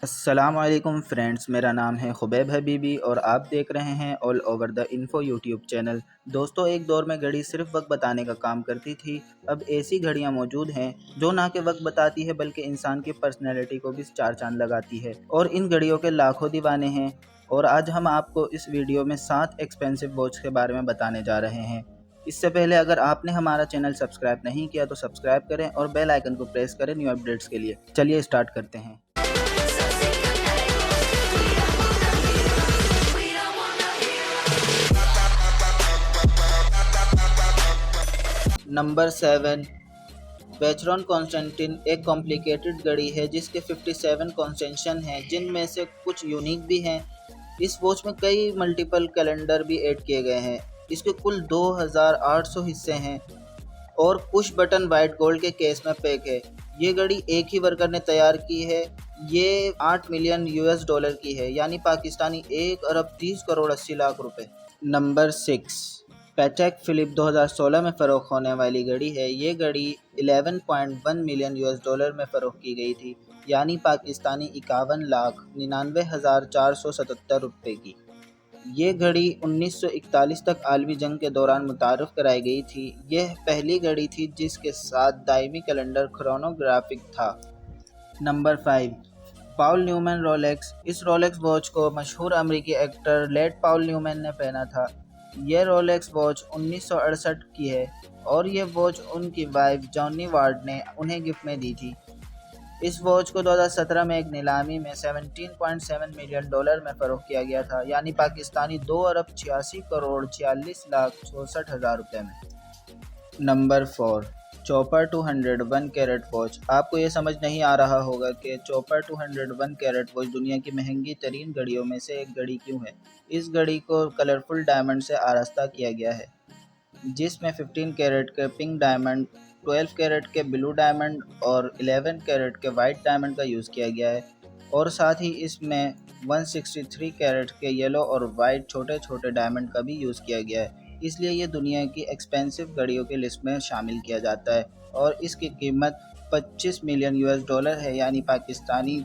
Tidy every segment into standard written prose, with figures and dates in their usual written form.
السلام علیکم فرینڈز، میرا نام ہے خبیب حبیبی اور آپ دیکھ رہے ہیں all over the info YouTube channel. دوستو، ایک دور میں گھڑی صرف وقت بتانے کا کام کرتی تھی۔ اب ایسی گھڑیاں موجود ہیں جو نہ کہ وقت بتاتی ہے بلکہ انسان کی پرسنالٹی کو بھی چار چاند لگاتی ہے، اور ان گھڑیوں کے لاکھوں دیوانے ہیں۔ اور آج ہم آپ کو اس ویڈیو میں 7 ایکسپینسو واچ کے بارے میں بتانے جا رہے ہیں۔ اس سے پہلے اگر آپ نے ہمارا چینل سبسکرائب نہیں کیا تو سبسکرائب کریں اور بیل آئیکن کو پریس کریں نیو اپڈیٹس کے لیے۔ چلیے اسٹارٹ کرتے ہیں۔ نمبر 7، ویچرون کانسٹنٹن ایک کمپلیکیٹڈ گھڑی ہے جس کے 57 کانسٹنشن ہیں، جن میں سے کچھ یونیک بھی ہیں۔ اس واچ میں کئی ملٹیپل کیلنڈر بھی ایڈ کیے گئے ہیں۔ اس کے کل 2800 حصے ہیں اور پش بٹن وائٹ گولڈ کے کیس میں پیک ہے۔ یہ گھڑی ایک ہی ورکر نے تیار کی ہے۔ یہ 8 ملین $US کی ہے، یعنی پاکستانی 1 ارب 30 کروڑ 80 لاکھ روپے۔ نمبر 6، پیٹیک فلپ 2016 میں فروخت ہونے والی گھڑی ہے۔ یہ گھڑی 11.1 ملین $US میں فروخت کی گئی تھی، یعنی پاکستانی 51,99,477 روپے کی۔ یہ گھڑی 1941 تک عالمی جنگ کے دوران متعارف کرائی گئی تھی۔ یہ پہلی گھڑی تھی جس کے ساتھ دائمی کیلنڈر کرونوگرافک تھا۔ نمبر 5، پاول نیومین رولیکس۔ اس رولیکس واچ کو مشہور امریکی ایکٹر لیٹ پاول نیومین نے پہنا تھا۔ یہ رولیکس واچ 1968 کی ہے اور یہ واچ ان کی وائف جونی وارڈ نے انہیں گفٹ میں دی تھی۔ اس واچ کو 2017 میں ایک نیلامی میں 17.7 ملین ڈالر میں فروخت کیا گیا تھا، یعنی پاکستانی 2 ارب 86 کروڑ 46 لاکھ 64 ہزار روپے میں۔ Number 4، Chopard 201 carat watch. آپ کو یہ سمجھ نہیں آ رہا ہوگا کہ چوپر 201 کیرٹ واچ دنیا کی مہنگی ترین گھڑیوں میں سے ایک گھڑی کیوں ہے۔ اس گھڑی کو کلرفل ڈائمنڈ سے آراستہ کیا گیا ہے، جس میں 15 کیرٹ کے پنک ڈائمنڈ، 12 کیرٹ کے بلو ڈائمنڈ اور 11 کیرٹ کے وائٹ ڈائمنڈ کا یوز کیا گیا ہے، اور ساتھ ہی اس میں 163 کیرٹ کے یلو اور وائٹ چھوٹے چھوٹے ڈائمنڈ کا بھی یوز کیا گیا ہے۔ اس لیے یہ دنیا کی ایکسپینسو گھڑیوں کی لسٹ میں شامل کیا جاتا ہے، اور اس کی قیمت 25 ملین $US ہے، یعنی پاکستانی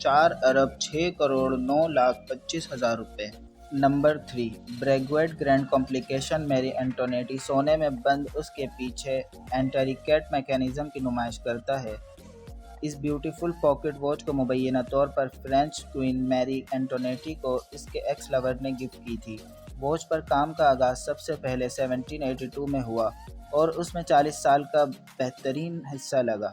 4 ارب 6 کروڑ 9 لاکھ 25 ہزار روپے۔ نمبر 3، بریگویٹ گرینڈ کمپلیکیشن میری انٹونیٹی سونے میں بند اس کے پیچھے انٹریکیٹ میکینزم کی نمائش کرتا ہے۔ اس بیوٹیفل پاکٹ واچ کو مبینہ طور پر فرینچ کوئین میری انٹونیٹی کو اس کے ایکس لور نے گفٹ کی تھی۔ واچ پر کام کا آغاز سب سے پہلے 1782 میں ہوا اور اس میں 40 سال کا بہترین حصہ لگا۔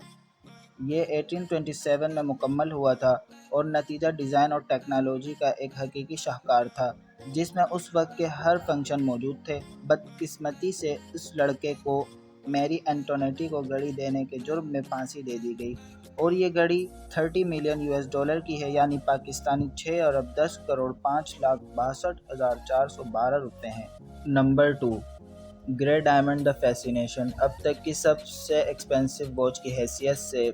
یہ 1827 میں مکمل ہوا تھا اور نتیجہ ڈیزائن اور ٹیکنالوجی کا ایک حقیقی شاہکار تھا جس میں اس وقت کے ہر فنکشن موجود تھے۔ بدقسمتی سے اس لڑکے کو میری انٹونیٹی کو گھڑی دینے کے جرم میں پھانسی دے دی گئی، اور یہ گھڑی 30 ملین $US کی ہے، یعنی پاکستانی 6 ارب 10 کروڑ 5 لاکھ 62 ہزار 412 روپے ہیں۔ نمبر 2، گرے ڈائمنڈ دا فیسینیشن۔ اب تک کی سب سے ایکسپینسو واچ کی حیثیت سے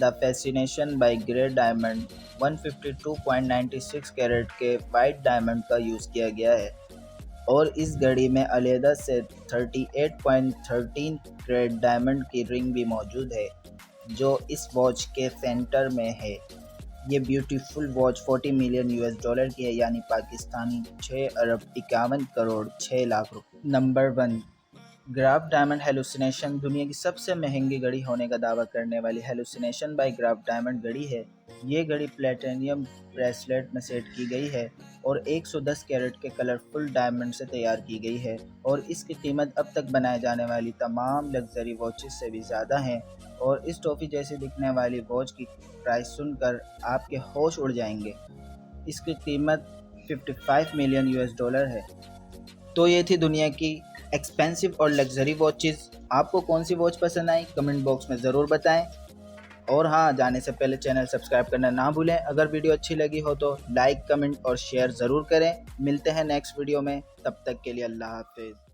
the fascination by grey diamond 152.96 carat کے وائٹ ڈائمنڈ کا یوز کیا گیا ہے، اور اس گھڑی میں علیحدہ سے 38.13 کیرٹ ڈائمنڈ کی رنگ بھی موجود ہے جو اس واچ کے سینٹر میں ہے۔ یہ بیوٹیفل واچ 40 ملین $US کی ہے، یعنی پاکستانی 6 ارب 51 کروڑ 6 لاکھ روپے۔ Number 1، graph diamond hallucination. دنیا کی سب سے مہنگی گھڑی ہونے کا دعویٰ کرنے والی ہیلوسینیشن بائی گراف ڈائمنڈ گھڑی ہے۔ یہ گھڑی پلیٹینیم بریسلیٹ میں سیٹ کی گئی ہے اور 110 کیرٹ کے کلرفل ڈائمنڈ سے تیار کی گئی ہے، اور اس کی قیمت اب تک بنائے جانے والی تمام لگژری واچز سے بھی زیادہ ہیں، اور اس ٹوفی جیسی دکھنے والی واچ کی پرائس سن کر آپ کے ہوش اڑ جائیں گے۔ اس کی قیمت 55 ملین $US ہے۔ تو یہ تھی دنیا کی ایکسپینسو اور لگژری واچز۔ آپ کو کون سی واچ پسند آئی کمنٹ باکس میں ضرور بتائیں، اور ہاں، جانے سے پہلے چینل سبسکرائب کرنا نہ بھولیں۔ اگر ویڈیو اچھی لگی ہو تو لائک، کمنٹ اور شیئر ضرور کریں۔ ملتے ہیں نیکسٹ ویڈیو میں، تب تک کے لیے اللہ حافظ۔